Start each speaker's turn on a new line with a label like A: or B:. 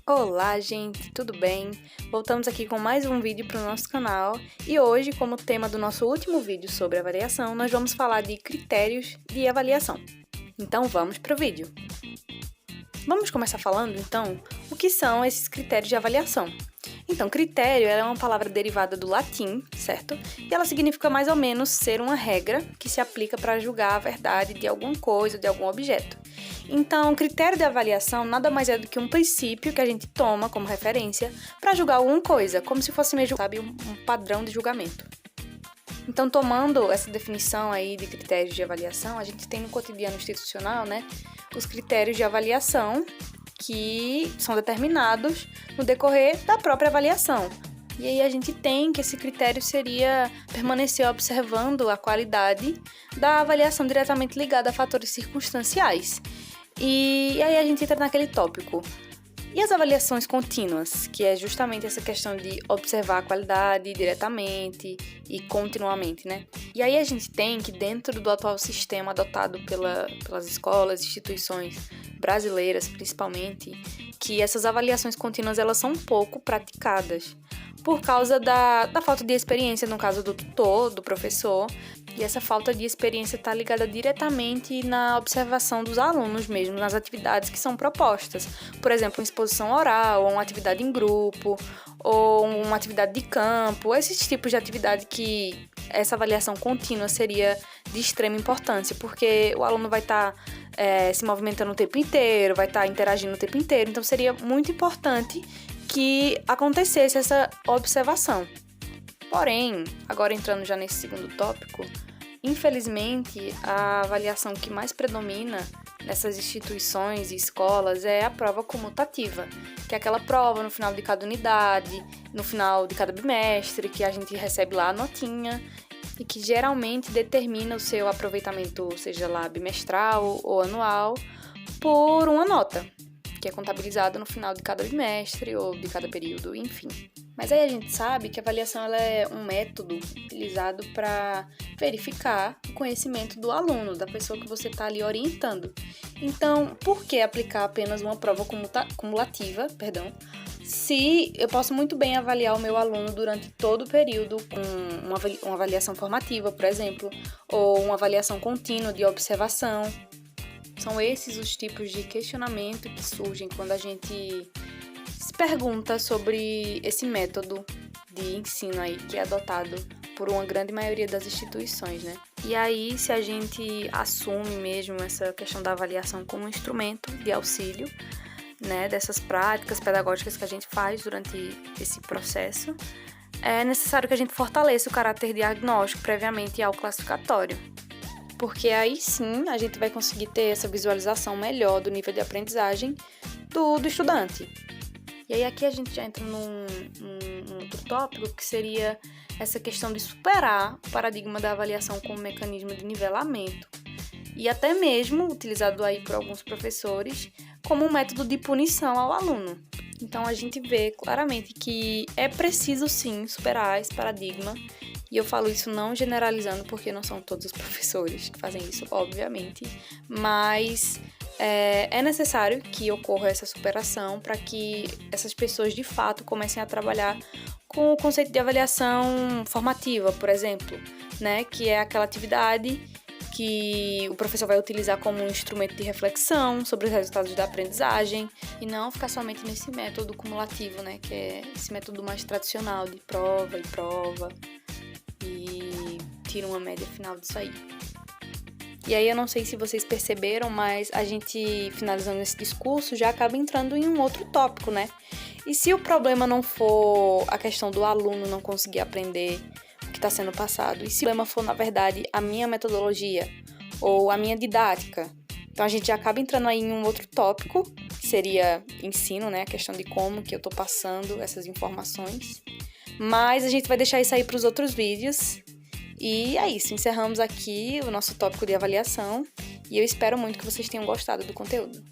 A: Olá, gente, tudo bem? Voltamos aqui com mais um vídeo para o nosso canal e hoje, como tema do nosso último vídeo sobre avaliação, nós vamos falar de critérios de avaliação. Então vamos para o vídeo. Vamos começar falando, então, o que são esses critérios de avaliação. Então, critério é uma palavra derivada do latim, certo? E ela significa mais ou menos ser uma regra que se aplica para julgar a verdade de alguma coisa, de algum objeto. Então, critério de avaliação nada mais é do que um princípio que a gente toma como referência para julgar alguma coisa, como se fosse mesmo, sabe, um padrão de julgamento. Então, tomando essa definição aí de critérios de avaliação, a gente tem no cotidiano institucional, né, os critérios de avaliação que são determinados no decorrer da própria avaliação. E aí a gente tem que esse critério seria permanecer observando a qualidade da avaliação diretamente ligada a fatores circunstanciais. E aí a gente entra naquele tópico. E as avaliações contínuas, que é justamente essa questão de observar a qualidade diretamente e continuamente, né? E aí a gente tem que, dentro do atual sistema adotado pelas escolas, instituições brasileiras principalmente, que essas avaliações contínuas elas são pouco praticadas por causa da falta de experiência, no caso do tutor, do professor, e essa falta de experiência está ligada diretamente na observação dos alunos mesmo, nas atividades que são propostas. Por exemplo, uma exposição oral, ou uma atividade em grupo, ou uma atividade de campo, esses tipos de atividade que essa avaliação contínua seria de extrema importância, porque o aluno vai estar se movimentando o tempo inteiro, vai estar interagindo o tempo inteiro, então seria muito importante que acontecesse essa observação. Porém, agora entrando já nesse segundo tópico, infelizmente a avaliação que mais predomina nessas instituições e escolas é a prova comutativa, que é aquela prova no final de cada unidade, no final de cada bimestre, que a gente recebe lá a notinha e que geralmente determina o seu aproveitamento, seja lá bimestral ou anual, por uma nota, que é contabilizado no final de cada bimestre ou de cada período, enfim. Mas aí a gente sabe que a avaliação ela é um método utilizado para verificar o conhecimento do aluno, da pessoa que você está ali orientando. Então, por que aplicar apenas uma prova cumulativa, se eu posso muito bem avaliar o meu aluno durante todo o período com uma avaliação formativa, por exemplo, ou uma avaliação contínua de observação? São esses os tipos de questionamento que surgem quando a gente se pergunta sobre esse método de ensino aí que é adotado por uma grande maioria das instituições, né? E aí, se a gente assume mesmo essa questão da avaliação como um instrumento de auxílio, né, dessas práticas pedagógicas que a gente faz durante esse processo, é necessário que a gente fortaleça o caráter diagnóstico previamente ao classificatório. Porque aí sim a gente vai conseguir ter essa visualização melhor do nível de aprendizagem do estudante. E aí aqui a gente já entra num outro tópico, que seria essa questão de superar o paradigma da avaliação como mecanismo de nivelamento. E até mesmo utilizado aí por alguns professores como um método de punição ao aluno. Então a gente vê claramente que é preciso sim superar esse paradigma. E eu falo isso não generalizando, porque não são todos os professores que fazem isso, obviamente, mas é necessário que ocorra essa superação para que essas pessoas, de fato, comecem a trabalhar com o conceito de avaliação formativa, por exemplo, né, que é aquela atividade que o professor vai utilizar como um instrumento de reflexão sobre os resultados da aprendizagem e não ficar somente nesse método cumulativo, né, que é esse método mais tradicional de prova e tira uma média final disso aí. E aí eu não sei se vocês perceberam, mas a gente, finalizando esse discurso, já acaba entrando em um outro tópico, né? E se o problema não for a questão do aluno não conseguir aprender o que está sendo passado, e se o problema for, na verdade, a minha metodologia ou a minha didática? Então a gente já acaba entrando aí em um outro tópico, que seria ensino, né? A questão de como que eu estou passando essas informações. Mas a gente vai deixar isso aí para os outros vídeos. E é isso, encerramos aqui o nosso tópico de avaliação e eu espero muito que vocês tenham gostado do conteúdo.